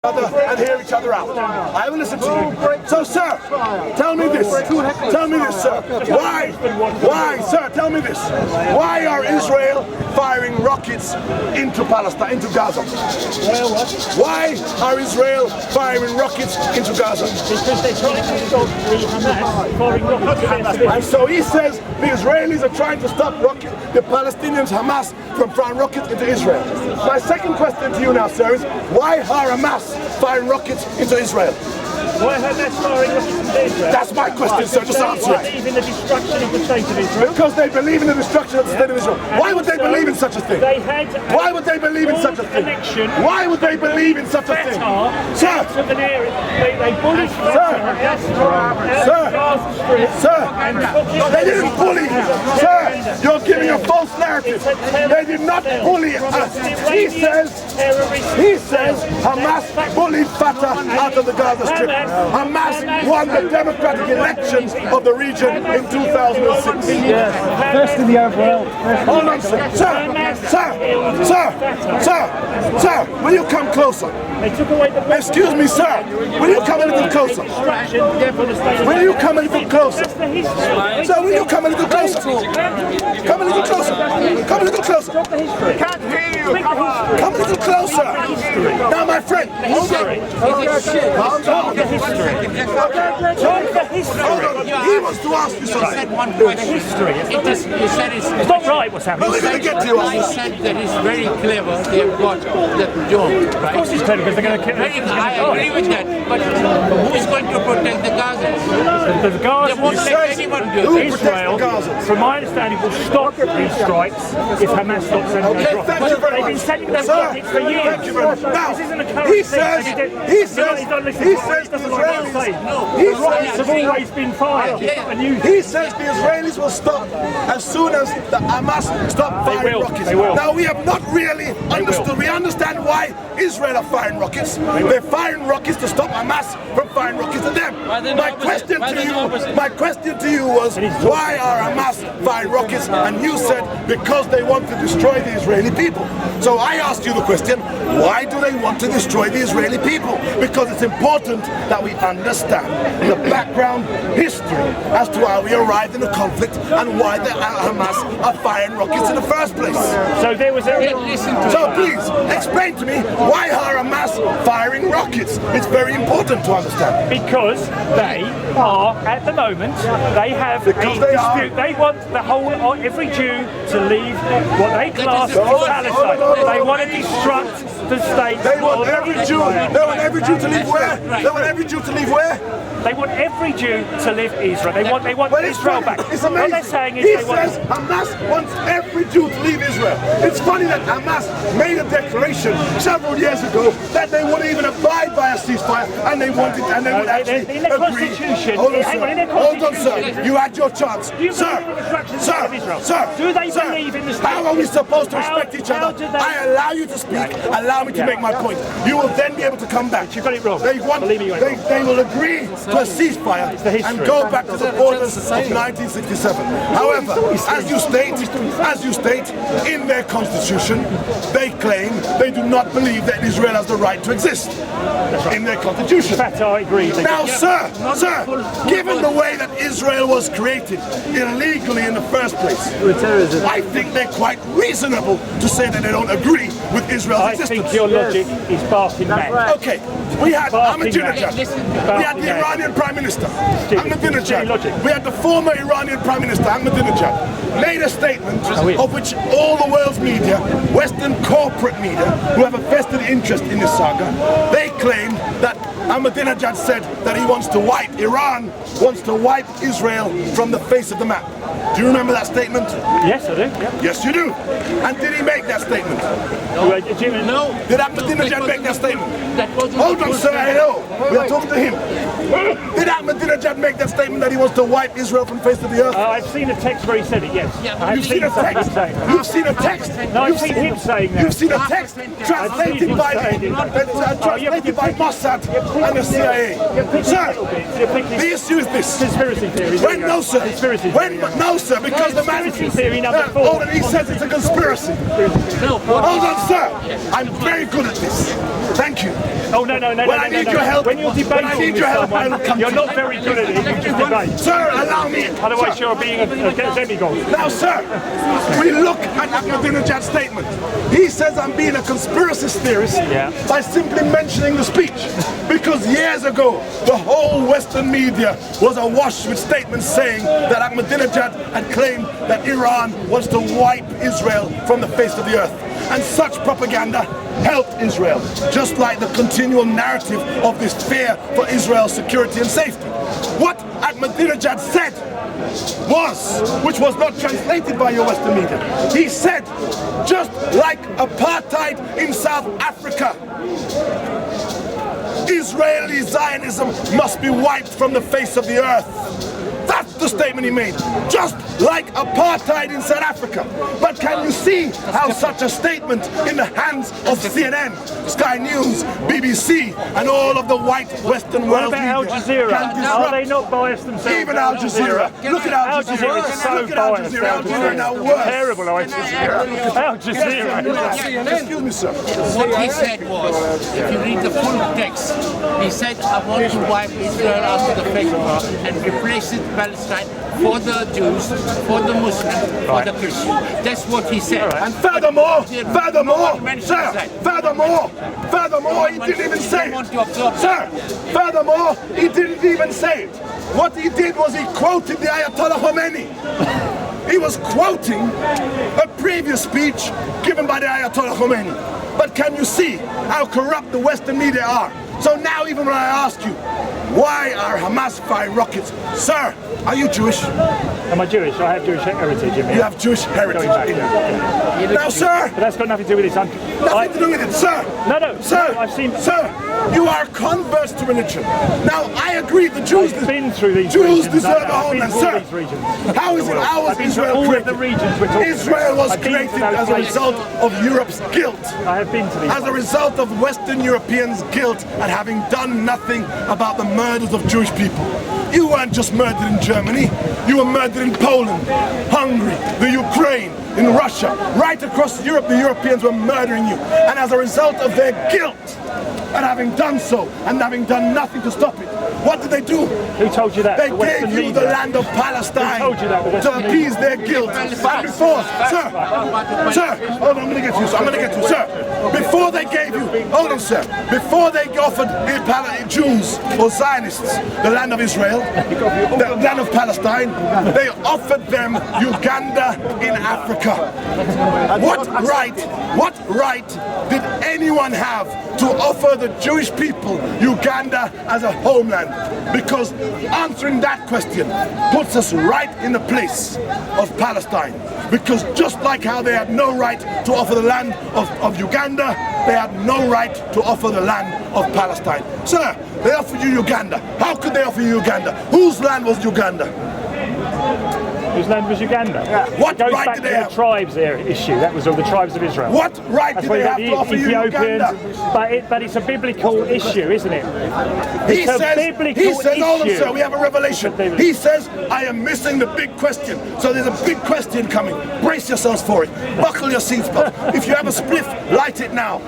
and hear each other out. I will listen to you. So, sir, tell me this. Tell me this, sir. Why, sir, tell me this. Why are Israel firing rockets into Palestine, into Gaza? Why are Israel firing rockets into Gaza? Because they're trying to stop the Hamas firing rockets. And so he says the Israelis are trying to stop the Palestinians, Hamas, from firing rockets into Israel. My second question to you now, sir, is why are Hamas firing rockets into Israel? Why are Hamas firing rockets into Israel? That's my question, sir. Just answer it. They believe in the destruction of the state of Israel. Because they believe in the destruction of the state of Israel. Why would they believe in such a thing? Why would they believe in such a thing? Why would they believe in such a thing? Sir! They bullied Sir! They didn't bully! Sir! You're giving a false narrative. They did not bully us. He says Hamas bullied Fatah out of the Gaza Strip. Hamas won the democratic elections of the region in 2006. First in the Arab world. Hold on, sir, will you come closer? Excuse me, sir, will you come a little closer? Will you come a little closer? Sir, will you come a little closer? Come a little closer. Come a little closer. Can't hear you. Come on. Come a little closer. Now, my friend, hold on. He wants to ask you something. said one question. You said it's not right what's happening. We're going to get to you. You said that it's very clever they have got that dome, right? Of course it's clever because they're going to kill I agree with that. But who is going to protect the Gazans? The Gazans, They won't let anyone do it. Israel, from my understanding, will stop these strikes if Hamas stops sending those rockets. Thank you very They've much. been sending those Sir, rockets for years. Thank you very much. Now, this isn't a current he thing. says The rockets have always been fired. He says the Israelis will stop as soon as the Hamas stop firing rockets. They will. Now we have not really understood. We understand why Israel are firing rockets. They're firing rockets to stop Hamas from firing rockets at them. My question to you was, why are Hamas firing rockets? And you said because they want to destroy the Israeli people. So I asked you the question, why do they want to destroy the Israeli people? Because it's important that we understand the background history as to how we arrived in the conflict and why the Hamas are firing rockets in the first place. So there was a... So please, explain to me, why are Hamas firing rockets? It's very important to understand. Because they are, at the moment, they have a dispute. They want the whole, every Jew to leave what they class as Palestine. They want to destruct the state. They want every Jew to leave where? They want every Jew to leave where? They want every Jew to leave Israel. They want Israel back. It's What amazing. they're saying is He they want... says Hamas wants every Jew to leave Israel. It's funny that Hamas made a declaration several years ago that they wouldn't even abide by a ceasefire, and they wanted, and they would actually in their agree. constitution, Hold on, hang on, in their sir. Hold on, constitution- sir. You had your chance. Do you believe in the destruction of the state of Israel? Sir. Do they sir, believe in the state? How are we supposed to How- respect each how other? do they- I allow you to speak. Allow me to make my point. You will then be able to come back. You got it wrong. They want. Believe me, you got it wrong. They will agree to a ceasefire the history. and go back to the borders of 1967. However, as you state, in their constitution, they claim they do not believe that Israel has the right to exist. In their constitution. In fact, I agree. Now, sir, given the way that Israel was created illegally in the first place, I think they're quite reasonable to say that they don't agree with Israel's I existence. think your logic is barking mad. Okay, we had Ahmadinejad. We had the Barking Iranian Prime Minister, Silly logic. Ahmadinejad. We had the former Iranian Prime Minister, Ahmadinejad, made a statement of which all the world's media, Western corporate media, who have a vested interest in this saga, they claim that Ahmadinejad said that he wants to wipe Iran, wants to wipe Israel from the face of the map. Do you remember that statement? Yes, I do. Yeah. Yes, you do. And did he make that statement? No. Did Ahmadinejad make that statement? That wasn't Hold on, sir, hello. We're talking to him. Did Ahmadinejad make that statement that he wants to wipe Israel from the face of the earth? I've seen a text where he said it, yes. I have You've seen a something text? saying that. You've seen a text? No, I've seen him saying that. You've seen a text translated by I've seen him saying it. Mossad and the CIA. Sir, the issue is this. Conspiracy theory. When, no, sir. Conspiracy When, theory. no, sir, because the man... Conspiracy theory number 4. Hold on, he says it's a conspiracy. Hold on, sir. I'm very good at this. Thank you. Oh, no. When I need your help, When you're debating I need with your help, I someone, will come you're to not you. very good at it. You just debate. Sir, allow me. Otherwise, Sir. you're being a demigod. Now, sir, we look at Ahmadinejad's statement. He says I'm being a conspiracy theorist by simply mentioning the speech. Because years ago, the whole Western media was awash with statements saying that Ahmadinejad had claimed that Iran was to wipe Israel from the face of the earth. And such propaganda helped Israel, just like the continual narrative of this fear for Israel's security and safety. What Ahmadinejad said was, which was not translated by your Western media, he said, just like apartheid in South Africa, Israeli Zionism must be wiped from the face of the earth. That's the statement he made. Just like apartheid in South Africa. But can you see how such a statement in the hands of CNN, Sky News, BBC, and all of the white Western world What about Al Jazeera? Are they not biased themselves? Even Al Jazeera. Look at Al Jazeera. Is so Look at Al biased. Jazeera. Al Jazeera now worse. Terrible, Al Jazeera. Al Jazeera. Excuse me, sir. What he said was, if you read the full text, he said, I want to wipe Israel out of the face of the earth and replace it Palestine for the Jews, for the Muslims, for the Christians. That's what he said. And furthermore, sir, furthermore, he didn't even say it. Sir, furthermore, he didn't even say it. What he did was he quoted the Ayatollah Khomeini. He was quoting a previous speech given by the Ayatollah Khomeini. But can you see how corrupt the Western media are? So now even when I ask you, why are Hamas firing rockets? Sir, are you Jewish? Am I Jewish? I have Jewish heritage in me. You have Jewish heritage in you. Now, sir, But that's got nothing to do with this. nothing to do with it, sir. No, Sir, I've seen. sir, you are converts to religion. Now, I agree the Jews, I've been through these Jews regions. deserve a I've been homeland, through all sir. these regions. How is it? How was I've been to Israel all of created? the regions we're talking Israel was about. I've been to created those as a places. result of Europe's guilt. I have been to these. As a result of Western Europeans' guilt at having done nothing about the murders of Jewish people. You weren't just murdered in Germany, you were murdered in Poland, Hungary, the Ukraine, in Russia. Right across Europe, the Europeans were murdering you. And as a result of their guilt at having done so and having done nothing to stop it, what did they do? Who told you that? They The Western gave you media. the land of Palestine Who told you that? The to Western appease their guilt. And before, sir, hold on, I'm going to get to you, sir. I'm going to get to you, sir. Before they gave you, hold on, sir. Before they offered the Jews or Zionists the land of Israel, the land of Palestine, they offered them Uganda in Africa. What right did anyone have to offer the Jewish people Uganda as a homeland? Because answering that question puts us right in the place of Palestine. Because just like how they had no right to offer the land of Uganda, they had no right to offer the land of Palestine. Sir, they offered you Uganda. How could they offer you Uganda? Whose land was Uganda? Whose land was Uganda? What It goes right back did to they the have? tribes issue. That was all the tribes of Israel. What right That's did why they you have got to offer the you Uganda? Ethiopians. But it's a biblical issue, isn't it? He It's a says, biblical hold on, issue. sir, we have a revelation. He says, I am missing the big question. So there's a big question coming. Brace yourselves for it. Buckle your seatbelt. If you have a spliff, light it now.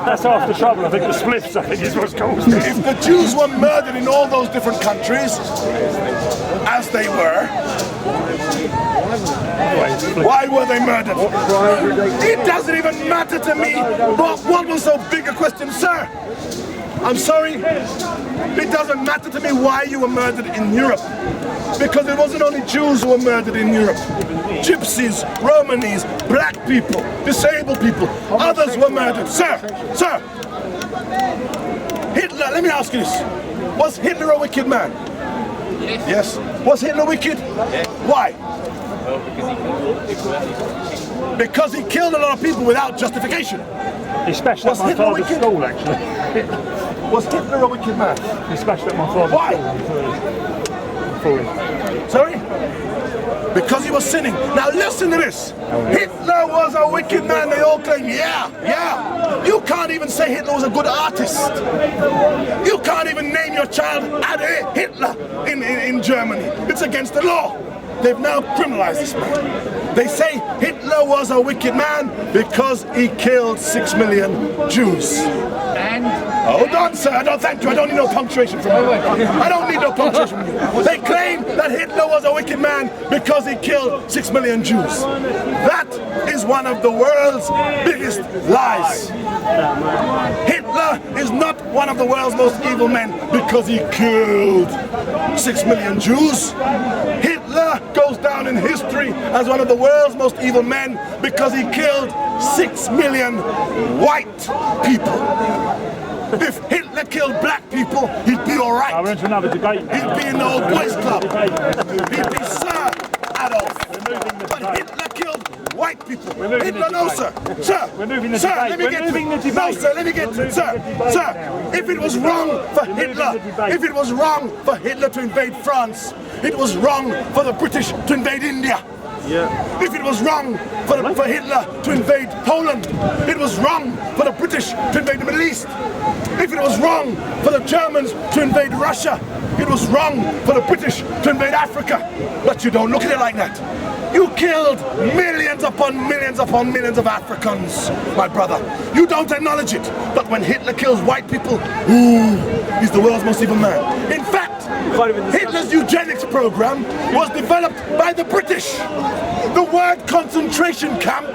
That's half the trouble. I think the spliffs, I think, is what's caused it. If the Jews were murdered in all those different countries, as they were, why were they murdered? It doesn't even matter to me. But what was so big a question, sir? I'm sorry. It doesn't matter to me why you were murdered in Europe. Because it wasn't only Jews who were murdered in Europe. Gypsies, Romanis, black people, disabled people, others were murdered. Sir, Hitler, let me ask you this. Was Hitler a wicked man? Yes. Was Hitler wicked? Why? Because he killed a lot of people without justification. He smashed up Was my Hitler father's wicked? school, actually. Was Hitler a wicked man? He smashed up my father's Why? school. Sorry? Because he was sinning. Now listen to this. Hitler was a wicked man, they all claim. Yeah. You can't even say Hitler was a good artist. your child Adolf Hitler in Germany. It's against the law. They've now criminalized this man. They say Hitler was a wicked man because he killed 6 million Jews. And Hold on, sir. I don't thank you. I don't need no punctuation from you. I don't need no punctuation from you. They claim that Hitler was a wicked man because he killed 6 million Jews. That is one of the world's biggest lies. Hitler is not one of the world's most evil men because he killed 6 million Jews. Hitler goes down in history as one of the world's most evil men because he killed 6 million white people. If Hitler killed black people, he'd be all right. We're into another debate. He'd be in the old boys club. He'd be Sir Adolf. But Hitler killed white people. Hitler, no, sir. Sir, We're moving the sir, debate. let me We're get moving to the debate. No, sir, let me get to Sir, if it was wrong for Hitler, if it was wrong for Hitler to invade France, it was wrong for the British to invade India. If it was wrong for Hitler to invade Poland, it was wrong for the British to invade the Middle East. If it was wrong for the Germans to invade Russia, it was wrong for the British to invade Africa. But you don't look at it like that. You killed millions upon millions upon millions of Africans, my brother. You don't acknowledge it. But when Hitler kills white people, ooh, he's the world's most evil man. In fact, Hitler's eugenics program was developed by the British. The word concentration camp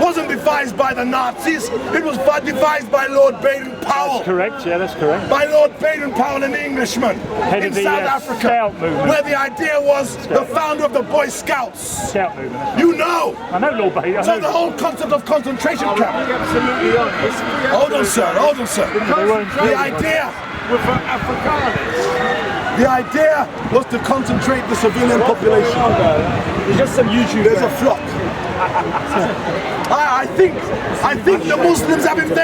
wasn't devised by the Nazis, it was devised by Lord Baden-Powell. That's correct, yeah, that's correct. By Lord Baden-Powell, an Englishman, Head in of the, South Africa, Scout movement. where the idea was the founder of the Boy Scouts. Scout movement. You know! I know Lord Baden. I So know the whole concept of concentration camp. Absolutely honest. Hold on, sir, hold on, sir. they weren't The idea, With Afrikaners. the idea was to concentrate the civilian population. There's just some YouTube. There's a flock. I think the Muslims have invaded